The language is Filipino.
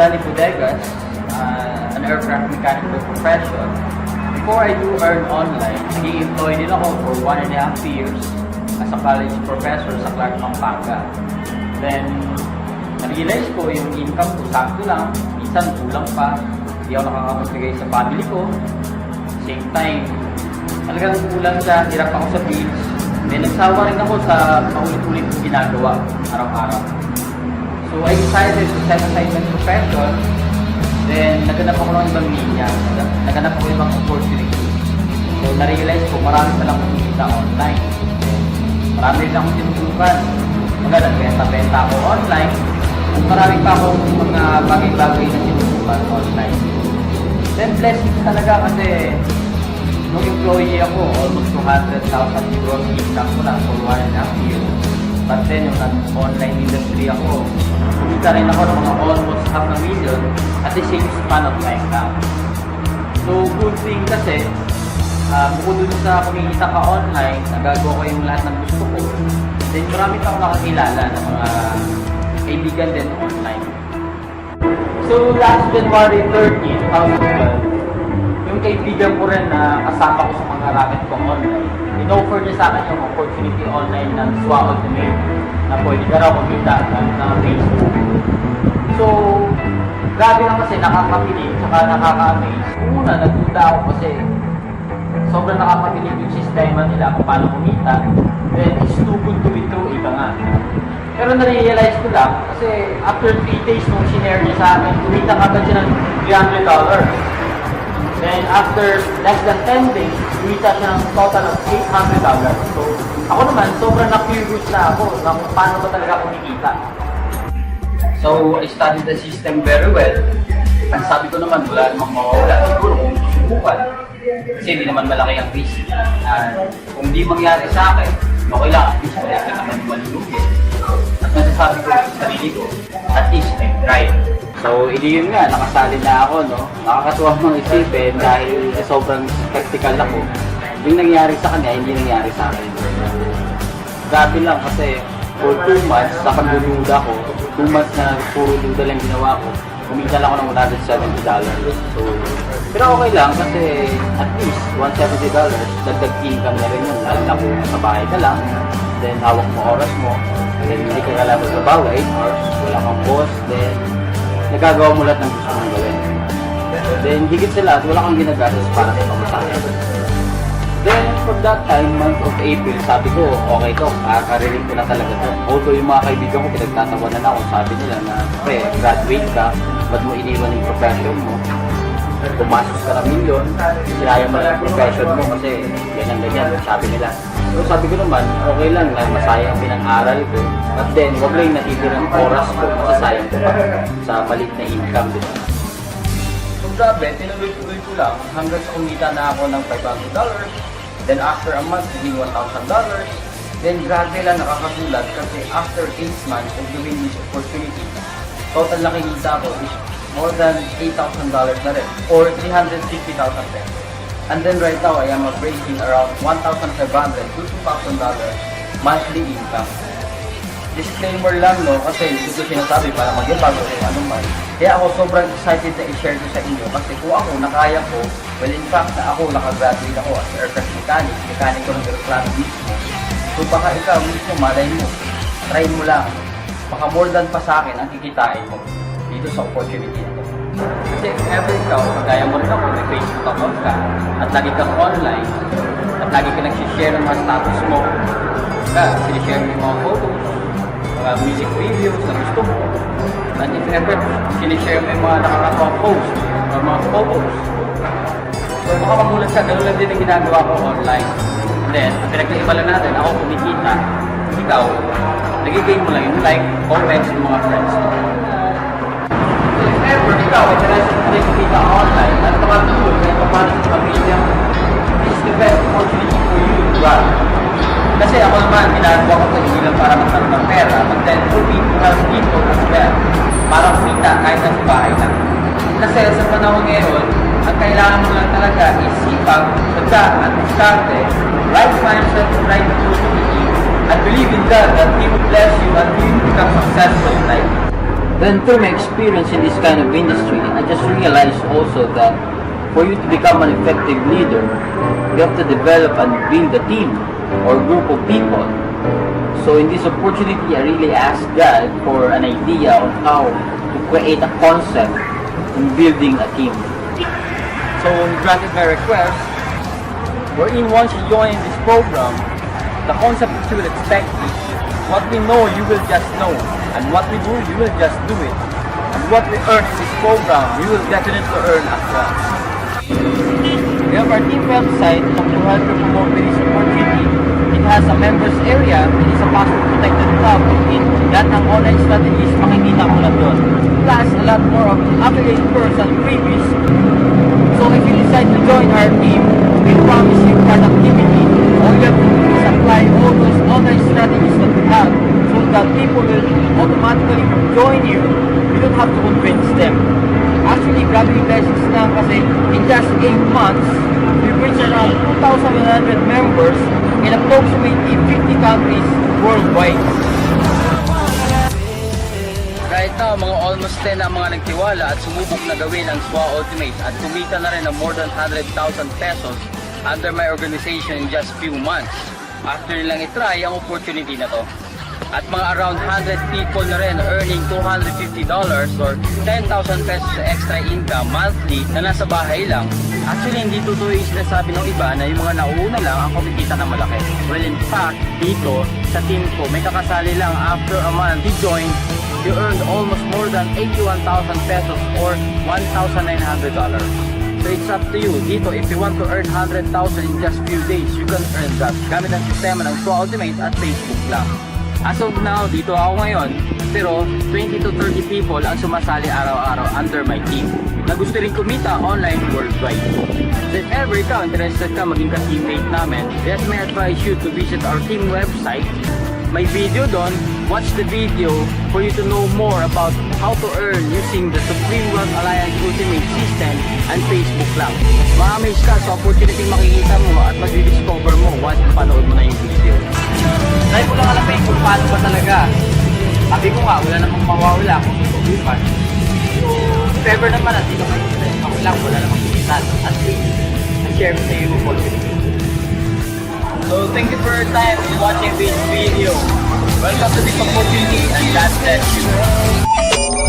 Johnny Bodegas, an aircraft mechanic by profession. Before I do earn online, naging employee din ako for 1.5 years as a college professor sa Clark, Pampanga. Then, na-realize ko yung income ko sakto lang, minsan kulang pa, hindi ako nakakapagbigay sa family ko. Same time, talagang kulang siya, hirap ako sa bills. Then, nagsawa rin ako sa paulit-ulit kong ginagawa araw-araw. So, I decided to set aside my profession. Then, naganap ako ng ibang linya. Naganap ako ng ibang opportunity. So, na-realize ko, marami palang kumikita online. Then, marami rin akong tinutukan. Nagbenta-benta ako online. At marami pa akong mga bagay-bagay na tinutukan online. Then, blessing talaga kasi nung employee ako, almost 200,000 gross income ko na for 1.5 years. But then, yung online industry ako, kumita rin ako ng mga almost 500,000 at the same span of time lang. So, good thing kasi, bukod dun sa kumikita ka online, nagagawa ko yung lahat ng gusto ko. Then, marami pa akong nakakilala ng mga kaibigan din online. So, last January 13, 2012, yung kaibigan ko rin na kasama ko sa mga racket ko online, in-offer niya sa akin yung opportunity online ng SWA Ultimate na pwede ka raw kumita ng Facebook. So, grabe lang kasi nakakabilib saka nakaka-amaze. Una, nagduda ako kasi sobrang nakakabilib yung sistema nila kung paano kumita. Then, it's too good to be true, ika nga. Pero na-realize ko lang kasi after 3 days nung sinare niya sa akin, kumita ka siya ng $300. Then after less than 10 days, kumita siya ng total of $800. So, ako naman, sobrang na-curious na ako na kung paano ba talaga kumikita. So, I studied the system very well. Ang sabi ko naman, wala namang mawawala. Siguro kung susubukan. Kasi hindi naman malaki ang risk. Kung di mangyari sa akin, okay lang. At least wala ka naman malulugi. At masasabi ko sa sarili ko, at least I tried. So, hindi yun nga, nakasali na ako, no? Nakakatuwa mong isipin dahil sobrang skeptical ako. Yung nangyari sa kanya, hindi nangyari sa akin. Grabe lang kasi for 2 months, sa pagdududa ko, 2 months na puro duda lang ginawa ko, kumita lang ako ng $170. So, pero okay lang kasi at least $170, dagdag income na rin yun. Lalo na kung sa bahay ka lang, then hawak mo oras mo, then hindi ka kalaban sa bawa, 8 hours, wala kang boss, then nagagawa mo lahat ng gusto mong gawin. Then, higit sa lahat, wala kang ginagastos para sa pamasahe. Then, from that time, month of April, sabi ko, okay to, kakarinig ko na talaga to. Although yung mga kaibigan ko, pinagtatawanan ako, sabi nila na, pre, graduate ka, ba't mo iniwan yung profession mo? Pumasok ka na milyon, sinaya mo lang yung profession mo kasi ganyan-ganyan, sabi nila. So sabi ko naman, okay lang na masayang pinag-aral ko. But then, wag lang yung natitirang oras ko, masasayang ko pa sa maliit na income, di ba? So grabe, tinuloy-tuloy ko lang hanggang sa kumita na ako ng $500. Then after a month, naging $1,000. Then grabe lang nakakasulat kasi after 8 months of doing this opportunity, total na kinita ko is more than $8,000 na rin, or 350,000 pesos. And then right now, I am breaking around $1,500 to $2,000 monthly income. Disclaimer lang, no, kasi hindi ko sinasabi para mag-ibag o kung ano man. Kaya ako sobrang excited na i-share ko sa inyo kasi kung ako, nakaya ko, well in fact na ako, nakagraduate ako as aircraft mechanic ko ng aeroplano mismo. So baka ikaw mismo, malay mo, try mo lang. Baka more than pa sa akin ang kikitain mo dito sa opportunity na to. Kasi ever ikaw, kagaya mo rin ako, may Facebook account ka, at lagi kang online, at lagi ka nagsishare ng mga status mo, sinishare mo yung mga photos, mga music videos na gusto mo, and if ever, sinishare mo yung mga nakakatawang posts, or mga photos. So baka magulat ka, gano'n lang din ang ginagawa ko online. And then, ang pinagkaiba lang natin, ako kumikita, ikaw, nagigame mo lang yung like, comments ng mga friends mo. Ever, ikaw, interested na rin kumita online at kapatuloy na paano sa pamilya, this is the best opportunity for you to run. Kasi ako naman, ginagawa ko ito hindi lang para magkaroon ng pera, but then for me to have people as well, para kumita kahit nasa bahay lang. Kasi sa panahon ngayon, ang kailangan mo lang talaga is sipag, sadya, at diskarte, right mindset, right opportunity, and believe in God that He will bless you and you will become successful in life. Then through my experience in this kind of industry, I just realized also that for you to become an effective leader, you have to develop and build a team or group of people. So in this opportunity, I really asked God for an idea on how to create a concept in building a team. So he granted my request, wherein once you join this program, the concept that you will expect is, what we know, you will just know. And what we do, you will just do it. And what we earn in this program, you will definitely earn as well. We have our team website to help you promote this opportunity. It has a members area, it is a password protected club. Lahat ng online strategies makikita mo na doon. Plus, a lot more of affiliate perks and freebies. So if you decide to join our team, we promise you productivity. All you have to do is apply all those online strategies that we have so that people will automatically join you. You don't have to convince them. Actually, grabe yung blessings na kasi in just 8 months, we've reached around 2,100 members in approximately 50 countries worldwide. Right now, mga almost 10 ang mga nagtiwala at sumubok na gawin ang SWA Ultimate at kumita na rin ng more than 100,000 pesos under my organization in just few months. After nilang itry ang opportunity na to. At mga around 100 people na rin earning $250 or 10,000 pesos sa extra income monthly na nasa bahay lang. Actually, hindi totoo yung sinasabi ng iba na yung mga nauuna lang ang kumikita ng malaki. Well, in fact, dito sa team ko, may kakasali lang after a month he joined, you earned almost more than 81,000 pesos or $1,900. So it's up to you. Dito, if you want to earn 100,000 in just few days, you can earn that gamit ang sistema ng SWA Ultimate at Facebook lang. As of now, dito ako ngayon, pero 20 to 30 people ang sumasali araw-araw under my team na gusto rin kumita online worldwide. So if ever ikaw interested ka maging ka-teammate namin, let me advise you to visit our team website. May video doon. Watch the video for you to know more about how to earn using the Supreme Wealth Alliance Ultimate System and Facebook lang. Ma-amaze ka sa opportunity makikita mo at mag-discover mo once napanood mo na yung video. Try ko lang alamin kung paano ba talaga. Sabi ko nga, wala namang mawawala kung susubukan. If ever naman at hindi ka may ako lang, wala namang kikitan. At least, I-share ko sa iyo yung opportunity. So thank you for your time in watching this video. Welcome to this opportunity and God bless you.